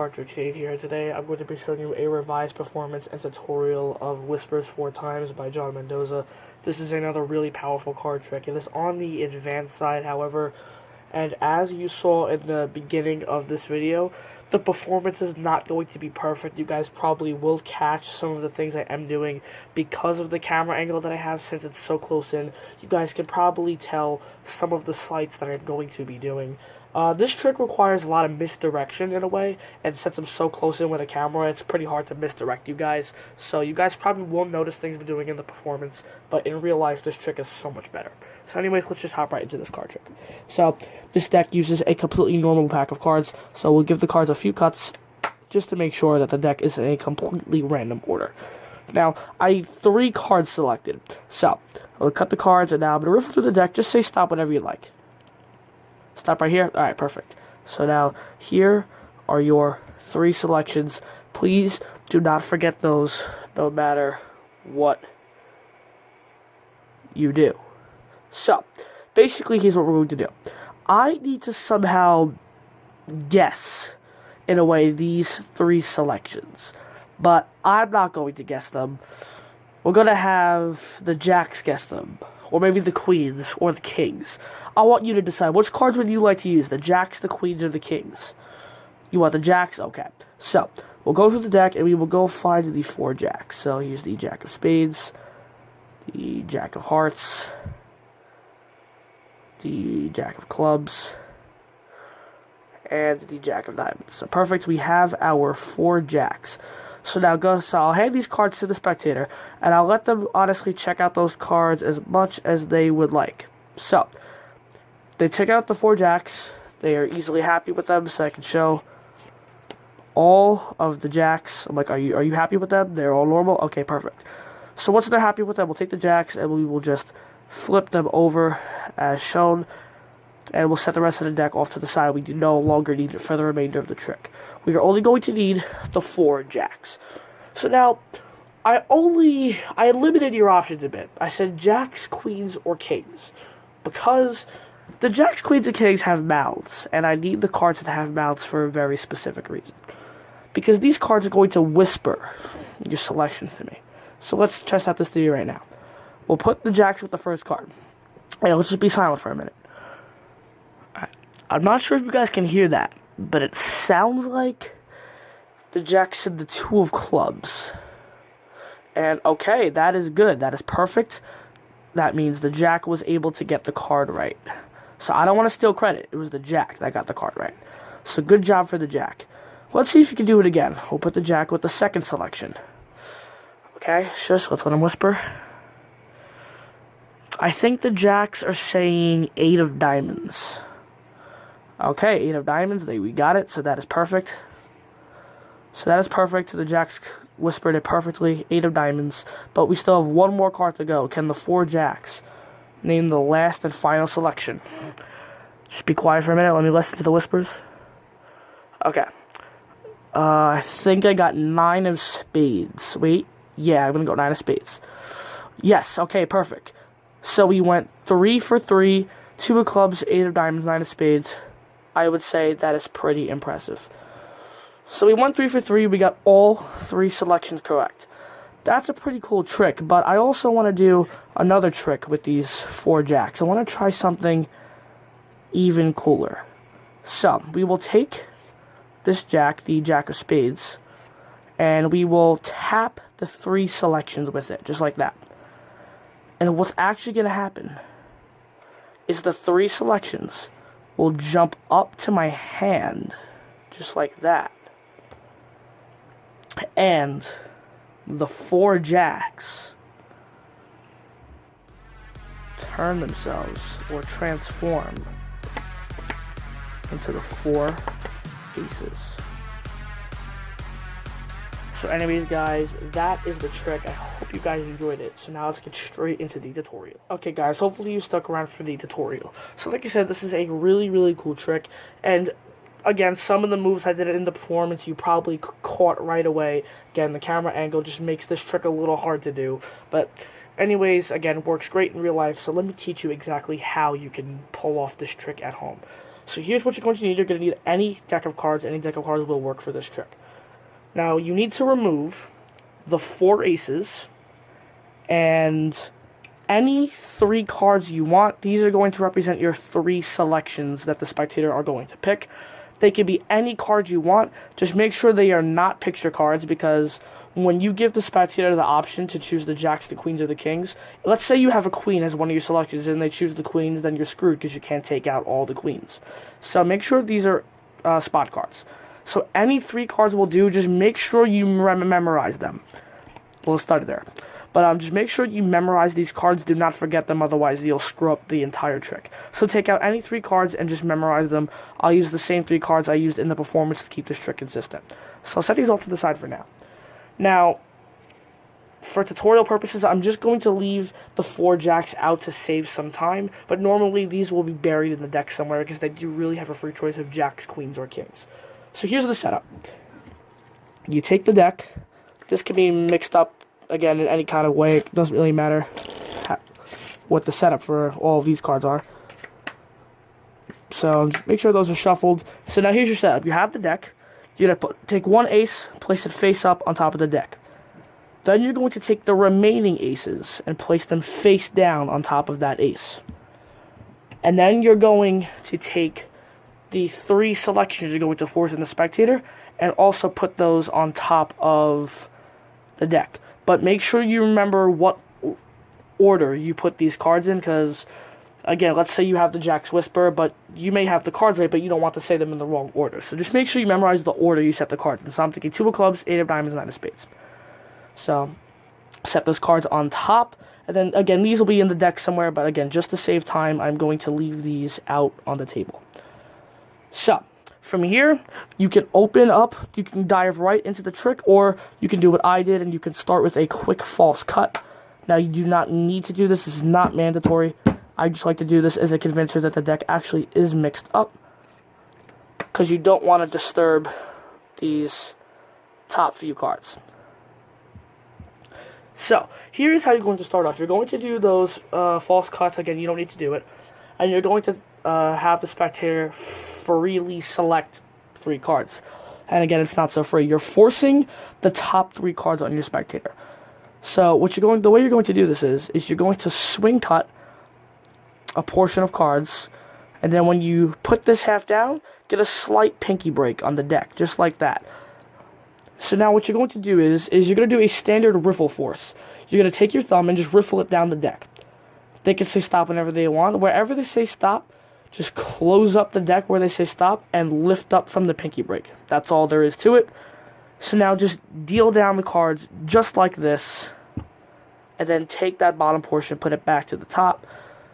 Cardtrix here. Today I'm going to be showing you a revised performance and tutorial of Whispers 4 Times by John Mendoza. This is another really powerful card trick. It is on the advanced side, however, and as you saw in the beginning of this video, the performance is not going to be perfect. You guys probably will catch some of the things I am doing because of the camera angle that I have since it's so close in. You guys can probably tell some of the slights that I'm going to be doing. This trick requires a lot of misdirection in a way, and since I'm so close in with a camera, it's pretty hard to misdirect you guys. So you guys probably won't notice things I'm doing in the performance, but in real life, this trick is so much better. So anyways, let's just hop right into this card trick. So this deck uses a completely normal pack of cards, so we'll give the cards a few cuts just to make sure that the deck is in a completely random order. Now, I have 3 cards selected, so I'll cut the cards, and now I'm going to riffle through the deck. Just say stop whenever you like. Stop right here? Alright, perfect. So now, here are your 3 selections. Please do not forget those, no matter what you do. So, basically, here's what we're going to do. I need to somehow guess, in a way, these 3 selections. But I'm not going to guess them. We're going to have the jacks guess them. Or maybe the queens, or the kings. I want you to decide, which cards would you like to use? The jacks, the queens, or the kings? You want the jacks? Okay. So, we'll go through the deck, and we will go find the 4 jacks. So, here's the jack of spades, the jack of hearts, the jack of clubs, and the jack of diamonds. So, perfect. We have our 4 jacks. So now I'll hand these cards to the spectator, and I'll let them honestly check out those cards as much as they would like. So, they check out the 4 jacks. They are easily happy with them, so I can show all of the jacks. I'm like, are you happy with them? They're all normal? Okay, perfect. So once they're happy with them, we'll take the jacks, and we will just flip them over as shown, and we'll set the rest of the deck off to the side. We do no longer need it for the remainder of the trick. We are only going to need the 4 jacks. So now, I limited your options a bit. I said jacks, queens, or kings. Because the jacks, queens, and kings have mouths, and I need the cards to have mouths for a very specific reason. Because these cards are going to whisper your selections to me. So let's test out this theory right now. We'll put the jacks with the first card. And let's just be silent for a minute. I'm not sure if you guys can hear that, but it sounds like the jack said the 2 of clubs. And okay, that is good. That is perfect. That means the jack was able to get the card right. So I don't want to steal credit. It was the jack that got the card right. So good job for the jack. Let's see if you can do it again. We'll put the jack with the second selection. Okay, shush, let's let him whisper. I think the jacks are saying 8 of diamonds. Okay, 8 of diamonds, we got it, so that is perfect. So that is perfect, the jacks whispered it perfectly, 8 of diamonds, but we still have 1 more card to go. Can the 4 jacks name the last and final selection? Just be quiet for a minute, let me listen to the whispers. Okay. I think I got 9 of spades. Wait, yeah, I'm gonna go 9 of spades. Yes, okay, perfect. So we went 3 for 3, 2 of clubs, 8 of diamonds, 9 of spades. I would say that is pretty impressive. So we went 3 for 3. We got all 3 selections correct. That's a pretty cool trick, but I also want to do another trick with these 4 jacks. I want to try something even cooler. So we will take this jack, the jack of spades, and we will tap the 3 selections with it, just like that. And what's actually going to happen is the 3 selections will jump up to my hand, just like that. And the 4 jacks turn themselves or transform into the 4 aces. So anyways, guys, that is the trick. I hope you guys enjoyed it. So now let's get straight into the tutorial. Okay, guys, hopefully you stuck around for the tutorial. So like I said, this is a really, really cool trick. And again, some of the moves I did in the performance you probably caught right away. Again, the camera angle just makes this trick a little hard to do. But anyways, again, works great in real life. So let me teach you exactly how you can pull off this trick at home. So here's what you're going to need. You're going to need any deck of cards. Any deck of cards will work for this trick. Now, you need to remove the 4 aces and any 3 cards you want. These are going to represent your 3 selections that the spectator are going to pick. They can be any cards you want. Just make sure they are not picture cards, because when you give the spectator the option to choose the jacks, the queens, or the kings, let's say you have a queen as one of your selections and they choose the queens, then you're screwed because you can't take out all the queens. So make sure these are spot cards. So any 3 cards will do. Just make sure you memorize them. We'll start there. But just make sure you memorize these cards. Do not forget them, otherwise you'll screw up the entire trick. So take out any 3 cards and just memorize them. I'll use the same 3 cards I used in the performance to keep this trick consistent. So I'll set these off to the side for now. Now, for tutorial purposes, I'm just going to leave the 4 jacks out to save some time. But normally these will be buried in the deck somewhere, because they do really have a free choice of jacks, queens, or kings. So here's the setup. You take the deck. This can be mixed up, again, in any kind of way. It doesn't really matter what the setup for all of these cards are. So just make sure those are shuffled. So now here's your setup. You have the deck. You're going to take 1 ace, place it face up on top of the deck. Then you're going to take the remaining aces and place them face down on top of that ace. And then you're going to take the 3 selections you're going to force in the spectator and also put those on top of the deck. But make sure you remember what order you put these cards in, because, again, let's say you have the Jack's Whisper, but you may have the cards right, but you don't want to say them in the wrong order. So just make sure you memorize the order you set the cards in. So I'm thinking 2 of clubs, 8 of diamonds, 9 of spades. So set those cards on top. And then, again, these will be in the deck somewhere, but again, just to save time, I'm going to leave these out on the table. So from here, you can open up, you can dive right into the trick, or you can do what I did, and you can start with a quick false cut. Now, you do not need to do this. This is not mandatory. I just like to do this as a convincer that the deck actually is mixed up, because you don't want to disturb these top few cards. So, here's how you're going to start off. You're going to do those false cuts. Again, you don't need to do it. And you're going to have the spectator freely select 3 cards. And again, it's not so free. You're forcing the top 3 cards on your spectator. So, the way you're going to do this is you're going to swing cut a portion of cards, and then when you put this half down, get a slight pinky break on the deck, just like that. So now what you're going to do is you're going to do a standard riffle force. You're going to take your thumb and just riffle it down the deck. They can say stop whenever they want. Wherever they say stop, just close up the deck where they say stop and lift up from the pinky break. That's all there is to it. So now just deal down the cards just like this, and then take that bottom portion, put it back to the top.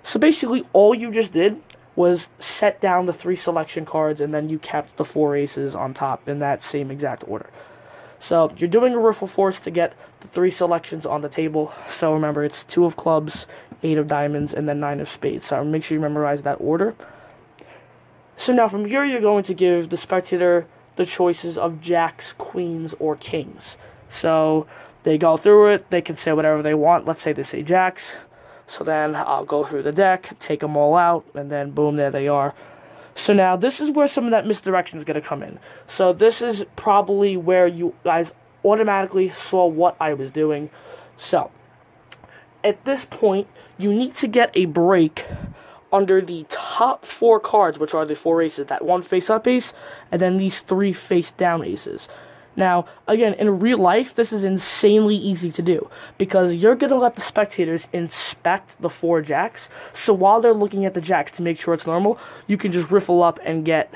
So basically all you just did was set down the 3 selection cards, and then you kept the 4 aces on top in that same exact order. So you're doing a riffle force to get the 3 selections on the table. So remember, it's 2 of clubs, 8 of diamonds, and then 9 of spades. So make sure you memorize that order. So now from here, you're going to give the spectator the choices of jacks, queens, or kings. So they go through it. They can say whatever they want. Let's say they say jacks. So then I'll go through the deck, take them all out, and then boom, there they are. So now this is where some of that misdirection is going to come in. So this is probably where you guys automatically saw what I was doing. So at this point, you need to get a break under the top 4 cards, which are the 4 aces. That 1 face-up ace, and then these 3 face-down aces. Now, again, in real life, this is insanely easy to do, because you're going to let the spectators inspect the 4 jacks. So while they're looking at the jacks to make sure it's normal, you can just riffle up and get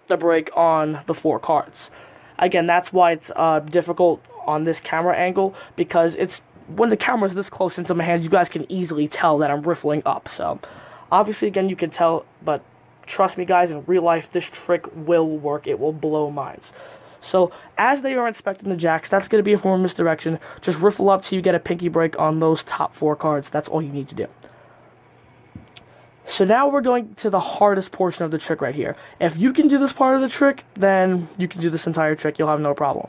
the break on the 4 cards. Again, that's why it's difficult on this camera angle, because when the camera's this close into my hands, you guys can easily tell that I'm riffling up. So obviously, again, you can tell, but trust me, guys, in real life, this trick will work. It will blow minds. So as they are inspecting the jacks, that's going to be a form of misdirection. Just riffle up till you get a pinky break on those top 4 cards. That's all you need to do. So now we're going to the hardest portion of the trick right here. If you can do this part of the trick, then you can do this entire trick. You'll have no problem.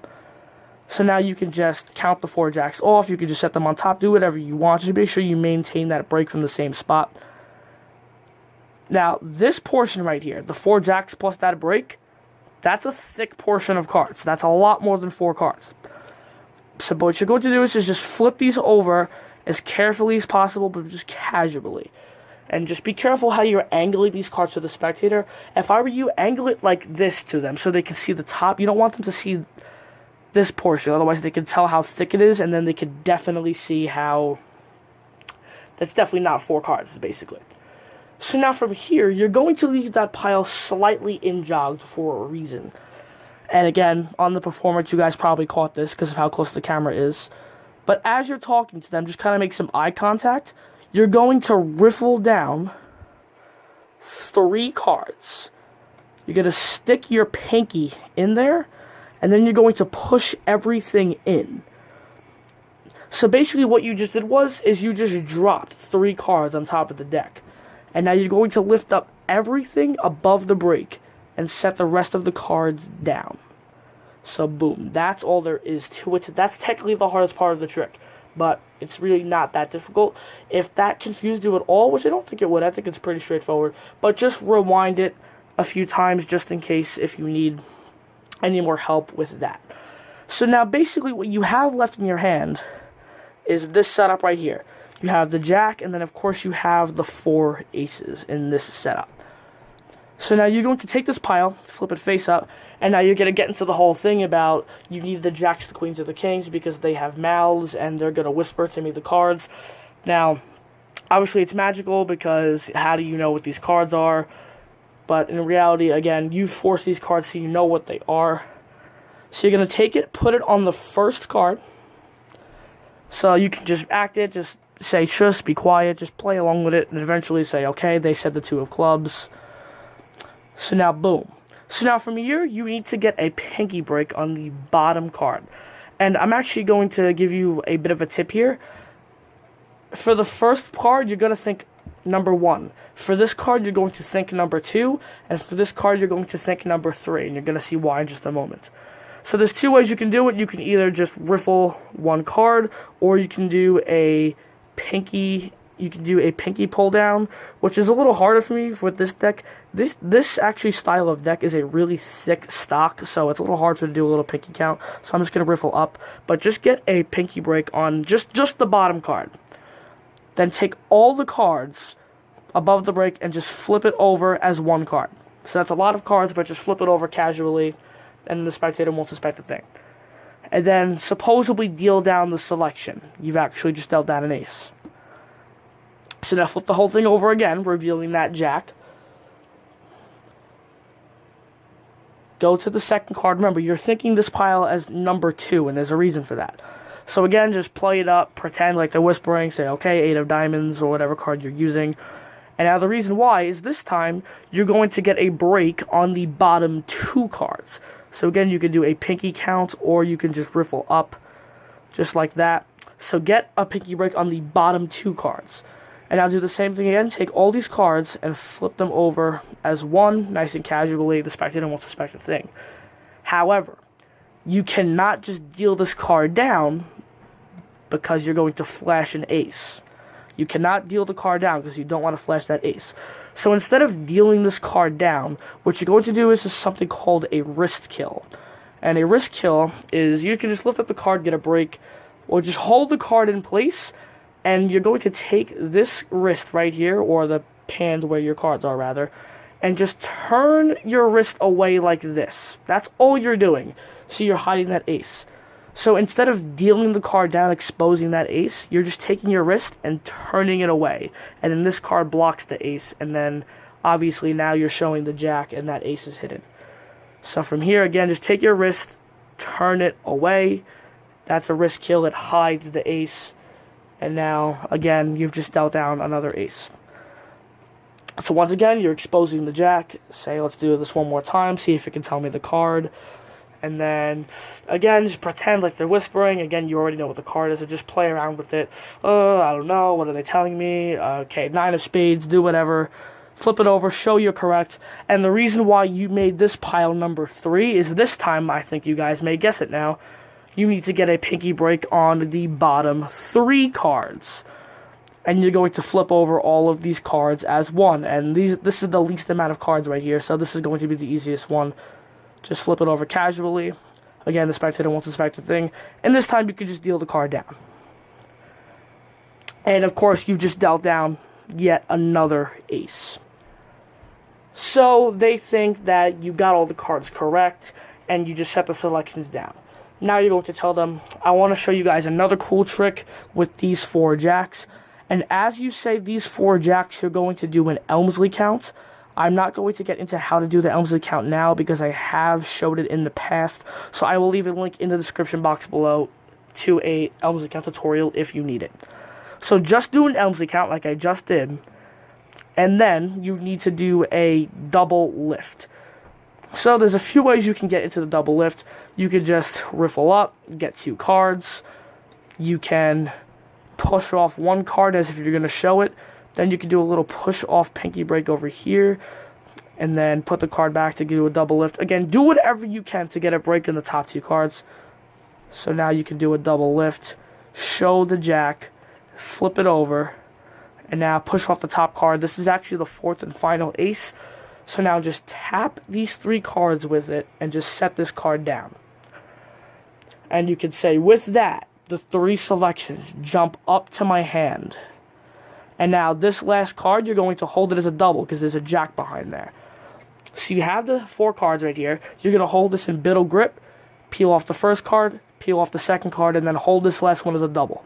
So now you can just count the 4 jacks off. You can just set them on top. Do whatever you want. Just make sure you maintain that break from the same spot. Now, this portion right here, the 4 jacks plus that break, that's a thick portion of cards. That's a lot more than 4 cards. So what you're going to do is just flip these over as carefully as possible, but just casually. And just be careful how you're angling these cards to the spectator. If I were you, angle it like this to them so they can see the top. You don't want them to see this portion, otherwise they can tell how thick it is, and then they can definitely see how that's definitely not 4 cards, basically. So now from here, you're going to leave that pile slightly in-jogged for a reason. And again, on the performance, you guys probably caught this because of how close the camera is. But as you're talking to them, just kind of make some eye contact. You're going to riffle down 3 cards. You're going to stick your pinky in there, and then you're going to push everything in. So basically what you just did is you just dropped 3 cards on top of the deck. And now you're going to lift up everything above the break and set the rest of the cards down. So boom, that's all there is to it. That's technically the hardest part of the trick, but it's really not that difficult. If that confused you at all, which I don't think it would, I think it's pretty straightforward, but just rewind it a few times just in case if you need any more help with that. So now basically what you have left in your hand is this setup right here. You have the jack, and then of course you have the 4 aces in this setup. So now you're going to take this pile, flip it face up, and now you're going to get into the whole thing about you need the jacks, the queens, or the kings because they have mouths, and they're going to whisper to me the cards. Now, obviously it's magical because how do you know what these cards are? But in reality, again, you force these cards so you know what they are. So you're going to take it, put it on the first card. So you can just act it, just say shush, be quiet, just play along with it, and eventually say, okay, they said the 2 of clubs. So now, boom. So now from here, you need to get a pinky break on the bottom card. And I'm actually going to give you a bit of a tip here. For the first card, you're going to think number 1. For this card, you're going to think number 2. And for this card, you're going to think number 3. And you're going to see why in just a moment. So there's 2 ways you can do it. You can either just riffle 1 card, or you can do a pinky pull down, which is a little harder for me with this deck. This actually style of deck is a really thick stock, so it's a little hard to do a little pinky count. So I'm just gonna riffle up, but just get a pinky break on just the bottom card. Then take all the cards above the break and just flip it over as 1 card. So that's a lot of cards, but just flip it over casually, and the spectator won't suspect a thing. And then supposedly deal down the selection. You've actually just dealt down an ace. So now flip the whole thing over again, revealing that jack. Go to the second card. Remember, you're thinking this pile as number 2, and there's a reason for that. So again, just play it up, pretend like they're whispering, say, okay, 8 of diamonds, or whatever card you're using. And now the reason why is this time, you're going to get a break on the bottom 2 cards. So again, you can do a pinky count, or you can just riffle up, just like that. So get a pinky break on the bottom 2 cards. And now do the same thing again, take all these cards and flip them over as 1, nice and casually, the spectator won't suspect a thing. However, you cannot just deal this card down because you're going to flash an ace. You cannot deal the card down because you don't want to flash that ace. So instead of dealing this card down, what you're going to do is something called a wrist kill. And a wrist kill is you can just lift up the card, get a break, or just hold the card in place, and you're going to take this wrist right here, or the hand where your cards are rather, and just turn your wrist away like this. That's all you're doing. So you're hiding that ace. So instead of dealing the card down, exposing that ace, you're just taking your wrist and turning it away. And then this card blocks the ace, and then obviously now you're showing the jack and that ace is hidden. So from here, again, just take your wrist, turn it away. That's a wrist kill. It hides the ace. And now, again, you've just dealt down another ace. So once again, you're exposing the jack. Say, let's do this one more time. See if it can tell me the card. And then, again, just pretend like they're whispering. Again, you already know what the card is, so just play around with it. I don't know. What are they telling me? Okay, 9 of spades, do whatever. Flip it over, show you're correct. And the reason why you made this pile number 3 is this time, I think you guys may guess it now, you need to get a pinky break on the bottom 3 cards. and you're going to flip over all of these cards as one. And this is the least amount of cards right here, so this is going to be the easiest one. Just flip it over casually. Again, the spectator won't suspect a thing. And this time you can just deal the card down. And of course, you just dealt down yet another ace. So they think that you got all the cards correct, and you just set the selections down. Now you're going to tell them, I want to show you guys another cool trick with these 4 jacks. And as you say these 4 jacks, you're going to do an Elmsley count. I'm not going to get into how to do the Elmsley count now because I have showed it in the past. So I will leave a link in the description box below to a Elmsley count tutorial if you need it. So just do an Elmsley count like I just did. And then you need to do a double lift. So there's a few ways you can get into the double lift. You could just riffle up, get 2 cards. You can push off 1 card as if you're going to show it. Then you can do a little push off pinky break over here. And then put the card back to do a double lift. Again, do whatever you can to get a break in the top 2 cards. So now you can do a double lift. Show the jack. Flip it over. And now push off the top card. This is actually the 4th and final ace. So now just tap these 3 cards with it and just set this card down. And you can say, with that, the 3 selections jump up to my hand. And now this last card, you're going to hold it as a double because there's a jack behind there. So you have the 4 cards right here. You're going to hold this in biddle grip, peel off the first card, peel off the second card, and then hold this last one as a double.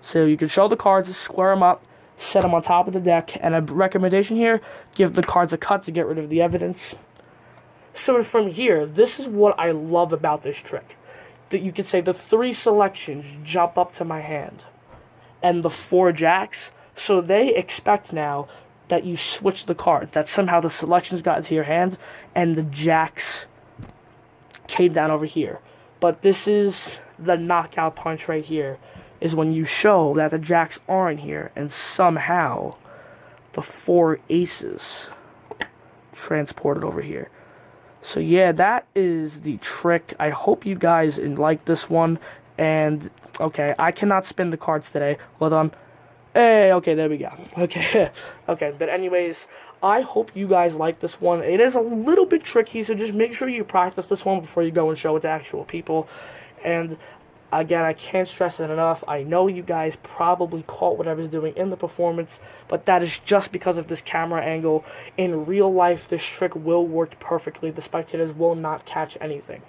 So you can show the cards, square them up, set them on top of the deck, and a recommendation here, give the cards a cut to get rid of the evidence. So from here, this is what I love about this trick. That you can say the 3 selections jump up to my hand, and the 4 jacks, so they expect now that you switch the cards, that somehow the selections got into your hand, and the jacks came down over here. But this is the knockout punch right here, is when you show that the jacks aren't here, and somehow the 4 aces transported over here. So yeah, that is the trick. I hope you guys like this one. And okay, I cannot spin the cards today. Hold on. Hey, okay, there we go. Okay, okay. But anyways, I hope you guys like this one. It is a little bit tricky, so just make sure you practice this one before you go and show it to actual people. And again, I can't stress it enough. I know you guys probably caught what I was doing in the performance, but that is just because of this camera angle. In real life, this trick will work perfectly. The spectators will not catch anything.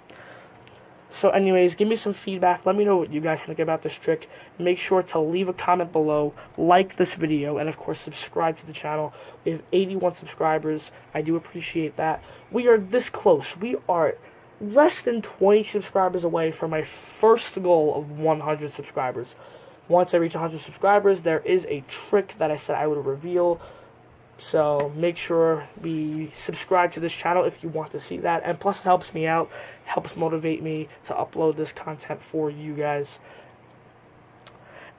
So anyways, give me some feedback. Let me know what you guys think about this trick. Make sure to leave a comment below, like this video, and of course subscribe to the channel. We have 81 subscribers. I do appreciate that. We are this close. We are less than 20 subscribers away from my first goal of 100 subscribers. Once I reach 100 subscribers, there is a trick that I said I would reveal. So make sure be subscribe to this channel if you want to see that. And plus it helps me out, helps motivate me to upload this content for you guys.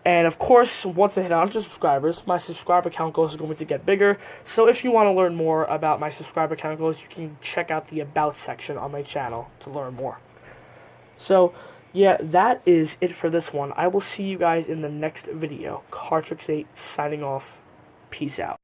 And of course, once I hit 100 subscribers, my subscriber count goal is going to get bigger. So if you want to learn more about my subscriber count goals, you can check out the About section on my channel to learn more. So yeah, that is it for this one. I will see you guys in the next video. Cardtrix 8 signing off. Peace out.